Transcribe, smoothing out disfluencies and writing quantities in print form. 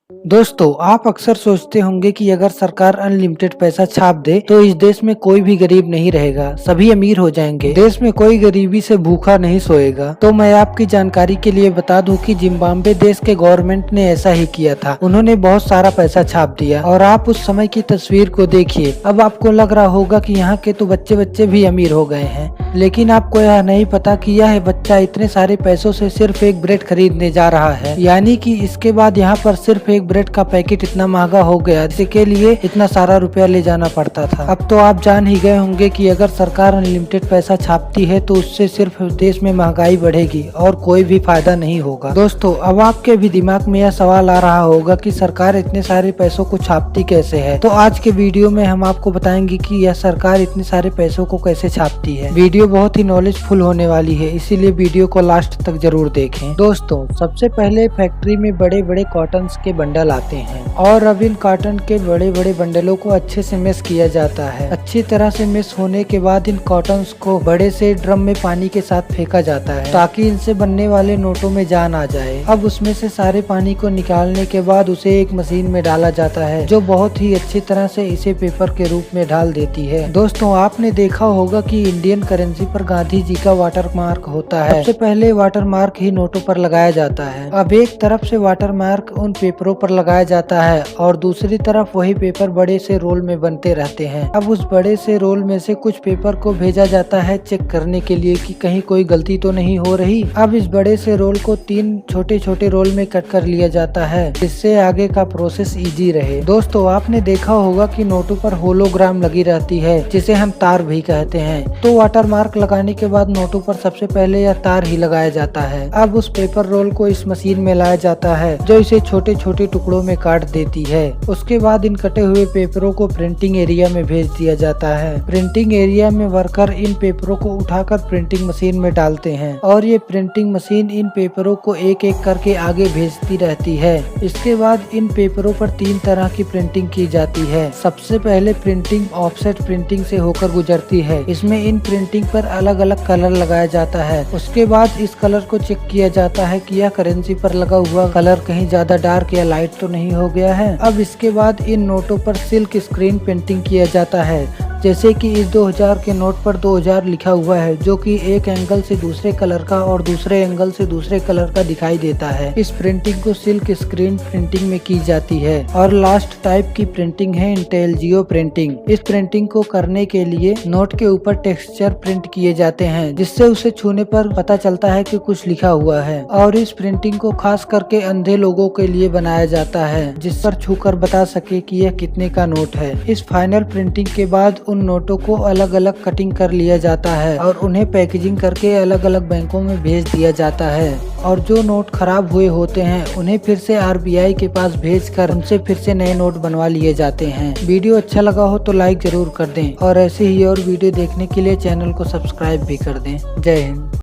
दोस्तों, आप अक्सर सोचते होंगे कि अगर सरकार अनलिमिटेड पैसा छाप दे तो इस देश में कोई भी गरीब नहीं रहेगा, सभी अमीर हो जाएंगे। देश में कोई गरीबी से भूखा नहीं सोएगा। तो मैं आपकी जानकारी के लिए बता दूं कि जिम्बाब्वे देश के गवर्नमेंट ने ऐसा ही किया था। उन्होंने बहुत सारा पैसा छाप दिया और आप उस समय की तस्वीर को देखिए। अब आपको लग रहा होगा कि यहाँ के तो बच्चे बच्चे भी अमीर हो गए हैं, लेकिन आपको यह नहीं पता कि यह बच्चा इतने सारे पैसों से सिर्फ एक ब्रेड खरीदने जा रहा है। यानी कि इसके बाद यहाँ पर सिर्फ एक ब्रेड का पैकेट इतना महंगा हो गया जिसके लिए इतना सारा रुपया ले जाना पड़ता था। अब तो आप जान ही गए होंगे कि अगर सरकार अनलिमिटेड पैसा छापती है तो उससे सिर्फ देश में महंगाई बढ़ेगी और कोई भी फायदा नहीं होगा। दोस्तों, अब आपके भी दिमाग में यह सवाल आ रहा होगा कि सरकार इतने सारे पैसों को छापती कैसे है। तो आज के वीडियो में हम आपको बताएंगे कि यह सरकार इतने सारे पैसों को कैसे छापती है। वीडियो बहुत ही नॉलेजफुल होने वाली है, इसीलिए वीडियो को लास्ट तक जरूर देखें। दोस्तों, सबसे पहले फैक्ट्री में बड़े बड़े कॉटन के बंडल आते हैं और अब इन कॉटन के बड़े बड़े बंडलों को अच्छे से मिक्स किया जाता है। अच्छी तरह से मिक्स होने के बाद इन कॉटन को बड़े से ड्रम में पानी के साथ फेंका जाता है ताकि इनसे बनने वाले नोटों में जान आ जाए। अब उसमें से सारे पानी को निकालने के बाद उसे एक मशीन में डाला जाता है जो बहुत ही अच्छी तरह से इसे पेपर के रूप में ढाल देती है। दोस्तों, आपने देखा होगा कि इंडियन करेंसी पर गांधी जी का वाटर मार्क होता है। सबसे पहले वाटर मार्क ही नोटों पर लगाया जाता है। अब एक तरफ से वाटर मार्क उन पेपरों पर लगाया जाता है और दूसरी तरफ वही पेपर बड़े से रोल में बनते रहते हैं। अब उस बड़े से रोल में से कुछ पेपर को भेजा जाता है चेक करने के लिए कि कहीं कोई गलती तो नहीं हो रही। अब इस बड़े से रोल को 3 छोटे छोटे रोल में कट कर लिया जाता है जिससे आगे का प्रोसेस इजी रहे। दोस्तों, आपने देखा होगा कि नोटों पर होलोग्राम लगी रहती है जिसे हम तार भी कहते हैं। तो वाटर मार्क लगाने के बाद नोटों पर सबसे पहले यह तार ही लगाया जाता है। अब उस पेपर रोल को इस मशीन में लाया जाता है जो इसे छोटे छोटे टुकड़ों में काट देती है। उसके बाद इन कटे हुए पेपरों को प्रिंटिंग एरिया में भेज दिया जाता है। प्रिंटिंग एरिया में वर्कर इन पेपरों को उठाकर प्रिंटिंग मशीन में डालते हैं और ये प्रिंटिंग मशीन इन पेपरों को एक एक करके आगे भेजती रहती है। इसके बाद इन पेपरों पर 3 तरह की प्रिंटिंग की जाती है। सबसे पहले प्रिंटिंग ऑफसेट प्रिंटिंग से होकर गुजरती है। इसमें इन प्रिंटिंग पर अलग अलग कलर लगाया जाता है। उसके बाद इस कलर को चेक किया जाता है कि यह करेंसी पर लगा हुआ कलर कहीं ज्यादा डार्क या लाइट तो नहीं हो गया है। अब इसके बाद इन नोटों पर सिल्क स्क्रीन पेंटिंग किया जाता है। जैसे कि इस 2000 के नोट पर 2000 लिखा हुआ है जो कि एक एंगल से दूसरे कलर का और दूसरे एंगल से दूसरे कलर का दिखाई देता है। इस प्रिंटिंग को सिल्क स्क्रीन प्रिंटिंग में की जाती है। और लास्ट टाइप की प्रिंटिंग है इंटेलिजियो प्रिंटिंग। इस प्रिंटिंग को करने के लिए नोट के ऊपर टेक्सचर प्रिंट किए जाते हैं जिससे उसे छूने पर पता चलता है कि कुछ लिखा हुआ है। और इस प्रिंटिंग को खास करके अंधे लोगों के लिए बनाया जाता है जिस पर छूकर बता सके कि यह कितने का नोट है। इस फाइनल प्रिंटिंग के बाद उन नोटों को अलग अलग कटिंग कर लिया जाता है और उन्हें पैकेजिंग करके अलग अलग बैंकों में भेज दिया जाता है। और जो नोट खराब हुए होते हैं उन्हें फिर से RBI के पास भेजकर उनसे फिर से नए नोट बनवा लिए जाते हैं। वीडियो अच्छा लगा हो तो लाइक जरूर कर दें और ऐसे ही और वीडियो देखने के लिए चैनल को सब्सक्राइब भी कर दें। जय हिंद।